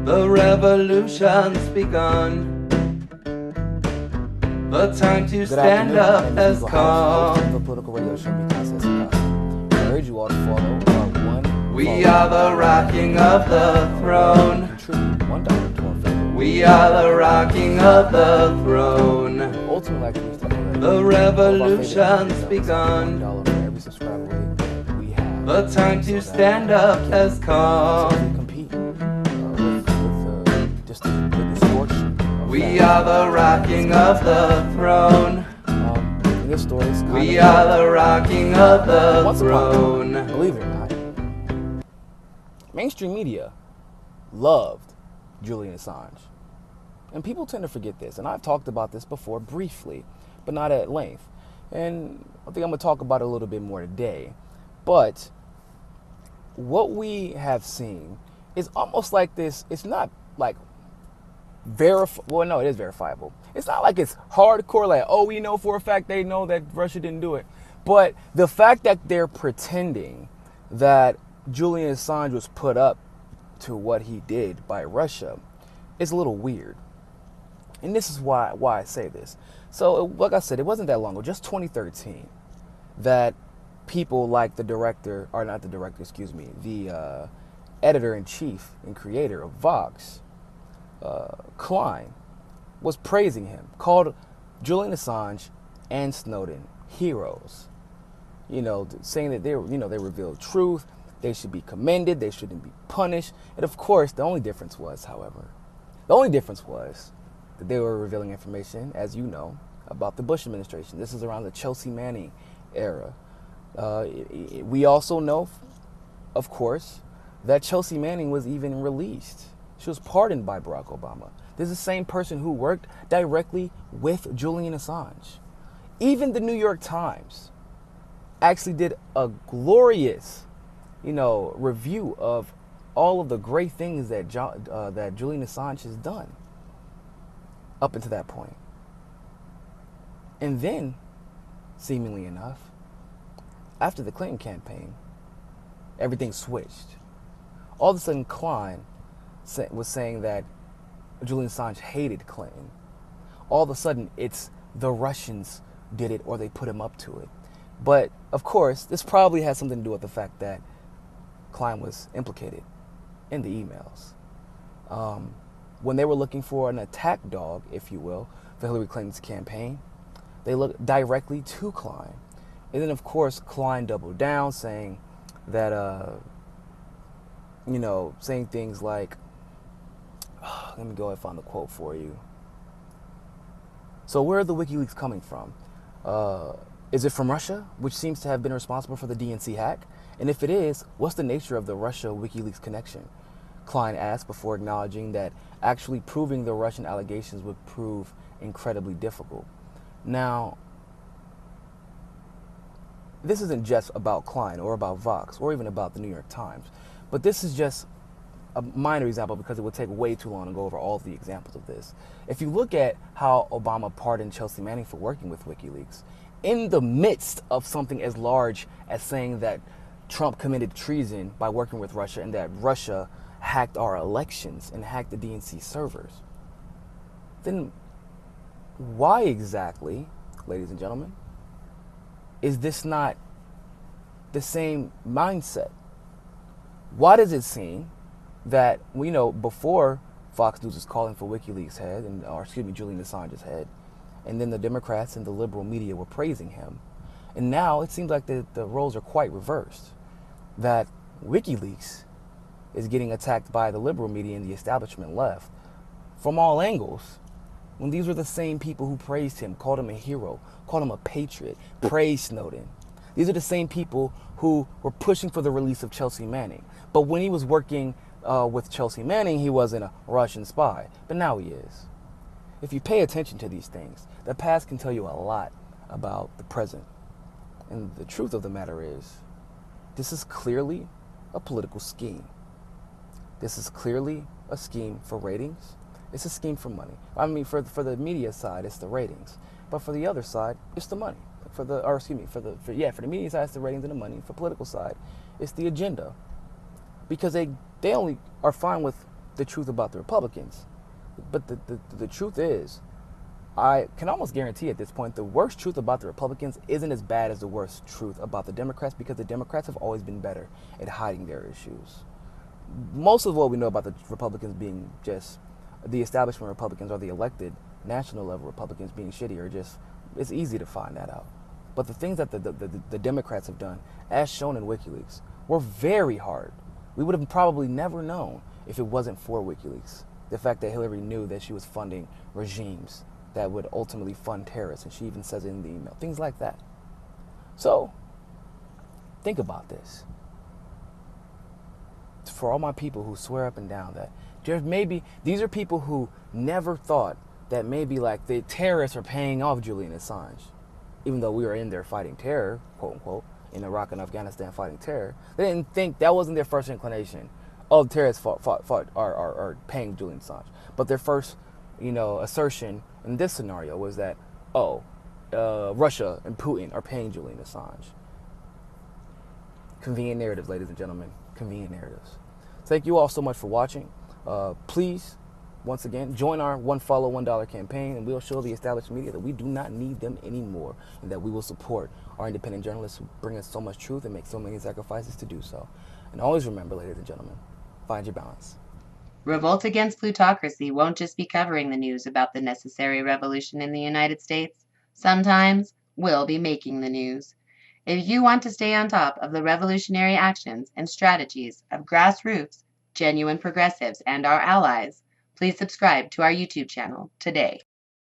The revolution's begun. The time to stand up has Niko House, come. the political radio show because it's possible. I urge you all to follow one. We are the rocking of the throne. Contribute $1 to our favorite. We are the rocking of the throne. Ultimately, like we used to do that. The revolution's $1 begun. for every subscriber rate we have. The time to stand up has come. Compete with just the distortion. We are the rocking of the throne. In this story, it's kind We of are the rocking of the once upon a throne. time, believe it or not, mainstream media loved Julian Assange. And people tend to forget this. And I've talked about this before briefly, but not at length. And I think I'm going to talk about it a little bit more today. But what we have seen is almost like this. It's not like well, no, it is verifiable. It's not like it's hardcore, like, oh, we know for a fact they know that Russia didn't do it. But the fact that they're pretending that Julian Assange was put up to what he did by Russia is a little weird. And this is why I say this. So, like I said, it wasn't that long ago, just 2013, that people like the editor-in-chief and creator of Vox, Klein, was praising him, called Julian Assange and Snowden heroes. You know, saying that they revealed truth, they should be commended, they shouldn't be punished. And of course, the only difference was that they were revealing information, as you know, about the Bush administration. This is around the Chelsea Manning era. We also know, of course, that Chelsea Manning was even released. She was pardoned by Barack Obama. This is the same person who worked directly with Julian Assange. Even the New York Times actually did a glorious, review of all of the great things that that Julian Assange has done up until that point. And then, seemingly enough, after the Clinton campaign, everything switched. All of a sudden, Klein was saying that Julian Assange hated Clinton. All of a sudden, it's the Russians did it or they put him up to it. But, of course, this probably has something to do with the fact that Klein was implicated in the emails. When they were looking for an attack dog, if you will, for Hillary Clinton's campaign, they looked directly to Klein. And then, of course, Klein doubled down, saying that, saying things like, let me go and find the quote for you. So where are the WikiLeaks coming from? Is it from Russia, which seems to have been responsible for the DNC hack? And if it is, what's the nature of the Russia-WikiLeaks connection? Klein asked, before acknowledging that actually proving the Russian allegations would prove incredibly difficult. Now, this isn't just about Klein or about Vox or even about the New York Times, but this is just a minor example because it would take way too long to go over all of the examples of this. If you look at how Obama pardoned Chelsea Manning for working with WikiLeaks, in the midst of something as large as saying that Trump committed treason by working with Russia and that Russia hacked our elections and hacked the DNC servers, then why exactly, ladies and gentlemen, is this not the same mindset? Why does it seem that, before Fox News was calling for WikiLeaks' head, Julian Assange's head, and then the Democrats and the liberal media were praising him, and now it seems like the roles are quite reversed, that WikiLeaks is getting attacked by the liberal media and the establishment left from all angles, when these were the same people who praised him, called him a hero, called him a patriot, praised Snowden. These are the same people who were pushing for the release of Chelsea Manning. But when he was working with Chelsea Manning, he wasn't a Russian spy. But now he is. If you pay attention to these things, the past can tell you a lot about the present. And the truth of the matter is, this is clearly a political scheme. This is clearly a scheme for ratings. It's a scheme for money. I mean, for the media side, it's the ratings. But for the other side, it's the money. For the media side, it's the ratings and the money. For political side, it's the agenda. Because they only are fine with the truth about the Republicans. But the truth is, I can almost guarantee at this point the worst truth about the Republicans isn't as bad as the worst truth about the Democrats, because the Democrats have always been better at hiding their issues. Most of what we know about the Republicans being just the establishment Republicans or the elected national level Republicans being shitty are just, it's easy to find that out. But the things that the Democrats have done, as shown in WikiLeaks, were very hard. We would have probably never known if it wasn't for WikiLeaks. The fact that Hillary knew that she was funding regimes that would ultimately fund terrorists, and she even says it in the email, things like that. So, think about this. For all my people who swear up and down that there's maybe, these are people who never thought that maybe like the terrorists are paying off Julian Assange, even though we were in there fighting terror, quote unquote, in Iraq and Afghanistan fighting terror. They didn't think, that wasn't their first inclination. Oh, the terrorists are paying Julian Assange. But their first, assertion in this scenario was that, Russia and Putin are paying Julian Assange. Convenient narratives, ladies and gentlemen. Convenient narratives. Thank you all so much for watching. Please, once again, join our One Follow, $1 campaign, and we'll show the established media that we do not need them anymore, and that we will support our independent journalists who bring us so much truth and make so many sacrifices to do so. And always remember, ladies and gentlemen, find your balance. Revolt Against Plutocracy won't just be covering the news about the necessary revolution in the United States. Sometimes we'll be making the news. If you want to stay on top of the revolutionary actions and strategies of grassroots, genuine progressives, and our allies, please subscribe to our YouTube channel today.